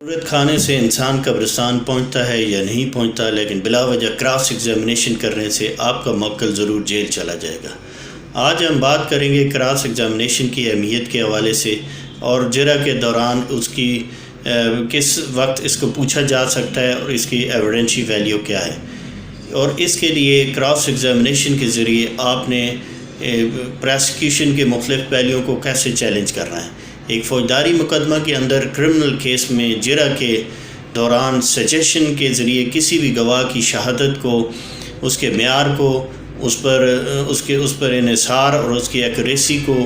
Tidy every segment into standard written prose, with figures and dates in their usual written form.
ضرورت کھانے سے انسان قبرستان پہنچتا ہے یا نہیں پہنچتا، لیکن بلا وجہ کراس ایگزامینیشن کرنے سے آپ کا موکل ضرور جیل چلا جائے گا۔ آج ہم بات کریں گے کراس ایگزامینیشن کی اہمیت کے حوالے سے، اور جرح کے دوران اس کی کس وقت اس کو پوچھا جا سکتا ہے اور اس کی ایویڈنشی ویلیو کیا ہے، اور اس کے لیے کراس ایگزامینیشن کے ذریعے آپ نے پروسیکیوشن کے مختلف پہلوؤں کو کیسے چیلنج کرنا ہے۔ ایک فوجداری مقدمہ کے اندر کرمنل کیس میں جرح کے دوران سجیشن کے ذریعے کسی بھی گواہ کی شہادت کو، اس کے معیار کو، اس پر انحصار اور اس کی ایکوریسی کو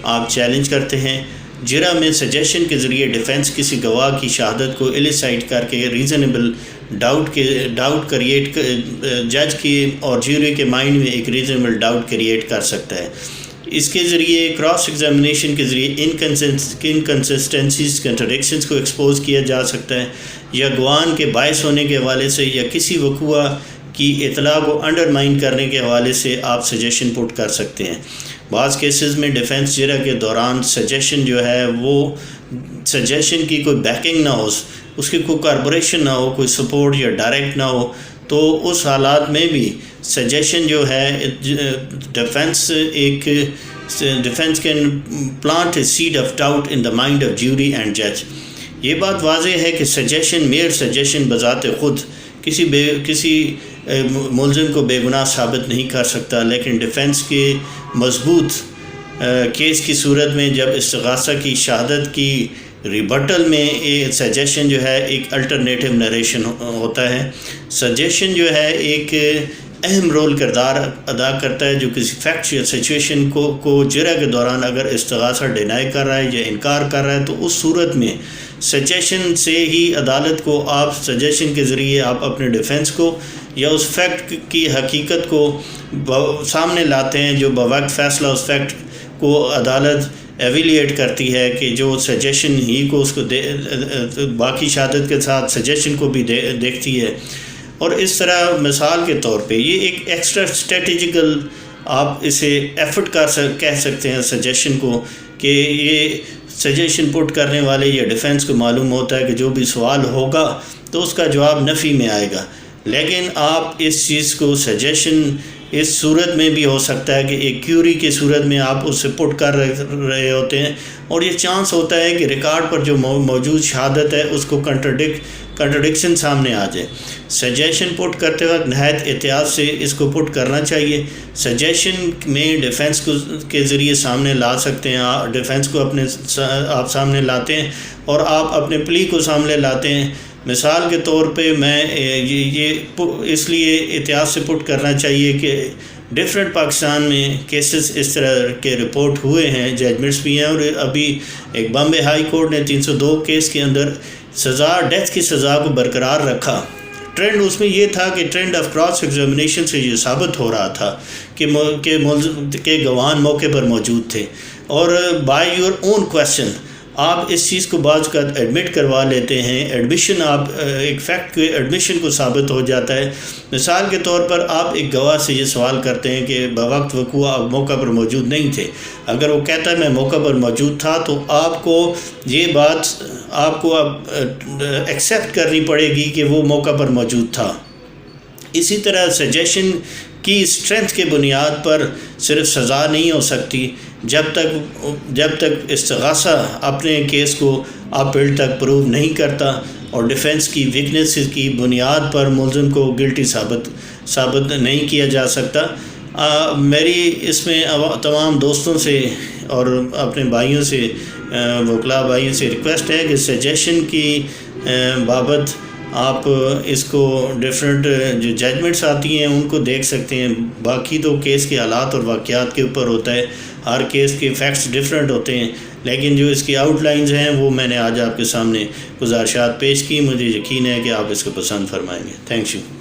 آپ چیلنج کرتے ہیں۔ جرح میں سجیشن کے ذریعے ڈیفنس کسی گواہ کی شہادت کو ایلیسائٹ کر کے ریزنیبل ڈاؤٹ کریٹ جج کی اور جیوری کے مائنڈ میں ایک ریزنیبل ڈاؤٹ کریٹ کر سکتا ہے۔ اس کے ذریعے کراس ایگزامینیشن کے ذریعے انکنسسٹنسیز کنٹرڈکشنز کو ایکسپوز کیا جا سکتا ہے، یا گواہان کے باعث ہونے کے حوالے سے یا کسی وقوع کی اطلاع کو انڈرمائن کرنے کے حوالے سے آپ سجیشن پٹ کر سکتے ہیں۔ بعض کیسز میں ڈیفنس جرح کے دوران سجیشن جو ہے وہ سجیشن کی کوئی بیکنگ نہ ہو، اس کی کوئی کاربوریشن نہ ہو، کوئی سپورٹ یا ڈائریکٹ نہ ہو، تو اس حالات میں بھی سجیشن جو ہے defence can plant a seed of doubt in the mind of jury and جج۔ یہ بات واضح ہے کہ میئر سجیشن بذات خود کسی ملزم کو بے گناہ ثابت نہیں کر سکتا، لیکن ڈیفنس کے مضبوط کیس کی صورت میں جب استغاثہ کی شہادت کی ریبٹل میں سجیشن جو ہے ایک الٹرنیٹیو نریشن ہوتا ہے۔ سجیشن جو ہے ایک اہم رول کردار ادا کرتا ہے، جو کسی فیکٹ یا سچویشن کو جرح کے دوران اگر استغاثہ ڈینائی کر رہا ہے یا انکار کر رہا ہے، تو اس صورت میں سجیشن سے ہی عدالت کو آپ سجیشن کے ذریعے آپ اپنے ڈیفنس کو یا اس فیکٹ کی حقیقت کو سامنے لاتے ہیں، جو بوقت فیصلہ اس فیکٹ کو عدالت ایویلیٹ کرتی ہے کہ جو سجیشن ہی کو اس کو باقی شہادت کے ساتھ سجیشن کو بھی دیکھتی ہے۔ اور اس طرح مثال کے طور پہ یہ ایک ایکسٹرا اسٹریٹجیکل آپ اسے ایفرٹ کہہ سکتے ہیں سجیشن کو، کہ یہ سجیشن پٹ کرنے والے یا ڈیفنس کو معلوم ہوتا ہے کہ جو بھی سوال ہوگا تو اس کا جواب نفی میں آئے گا، لیکن آپ اس چیز کو سجیشن اس صورت میں بھی ہو سکتا ہے کہ ایک کیوری کی صورت میں آپ اس سے پٹ کر رہے ہوتے ہیں، اور یہ چانس ہوتا ہے کہ ریکارڈ پر جو موجود شہادت ہے اس کو کنٹرڈکشن سامنے آ جائے۔ سجیشن پٹ کرتے وقت نہایت احتیاط سے اس کو پٹ کرنا چاہیے۔ سجیشن میں ڈیفنس کے ذریعے سامنے لا سکتے ہیں، ڈیفنس کو آپ سامنے لاتے ہیں اور آپ اپنے پلی کو سامنے لاتے ہیں۔ مثال کے طور پہ میں یہ اس لیے احتیاط سے پٹ کرنا چاہیے کہ ڈفرینٹ پاکستان میں کیسز اس طرح کے رپورٹ ہوئے ہیں، ججمنٹس بھی ہیں، اور ابھی ایک بامبے ہائی کورٹ نے 302 کیس کے اندر ڈیتھ کی سزا کو برقرار رکھا۔ ٹرینڈ اس میں یہ تھا کہ ٹرینڈ آف کراس ایگزامینیشن سے یہ ثابت ہو رہا تھا کہ گواہان موقع پر موجود تھے، اور بائی یور اون کویسچن آپ اس چیز کو بعض کا ایڈمٹ کروا لیتے ہیں۔ ایڈمیشن آپ ایک فیکٹ کے ایڈمیشن کو ثابت ہو جاتا ہے۔ مثال کے طور پر آپ ایک گواہ سے یہ سوال کرتے ہیں کہ بوقت وقوع آپ موقع پر موجود نہیں تھے، اگر وہ کہتا ہے میں موقع پر موجود تھا، تو آپ کو یہ بات آپ کو اب ایکسیپٹ کرنی پڑے گی کہ وہ موقع پر موجود تھا۔ اسی طرح سجیشن کی اسٹرینتھ کے بنیاد پر صرف سزا نہیں ہو سکتی جب تک استغاثہ اپنے کیس کو اپیل تک پروو نہیں کرتا، اور ڈیفنس کی ویکنیس کی بنیاد پر ملزم کو گلٹی ثابت نہیں کیا جا سکتا۔ میری اس میں تمام دوستوں سے اور اپنے بھائیوں سے، وکلاء بھائیوں سے ریکویسٹ ہے کہ سجیشن کی بابت آپ اس کو ڈفرینٹ جو ججمنٹس آتی ہیں ان کو دیکھ سکتے ہیں۔ باقی تو کیس کے حالات اور واقعات کے اوپر ہوتا ہے، ہر کیس کے فیکٹس ڈفرینٹ ہوتے ہیں، لیکن جو اس کی آؤٹ لائنز ہیں وہ میں نے آج آپ کے سامنے گزارشات پیش کی۔ مجھے یقین ہے کہ آپ اس کو پسند فرمائیں گے۔ Thank you.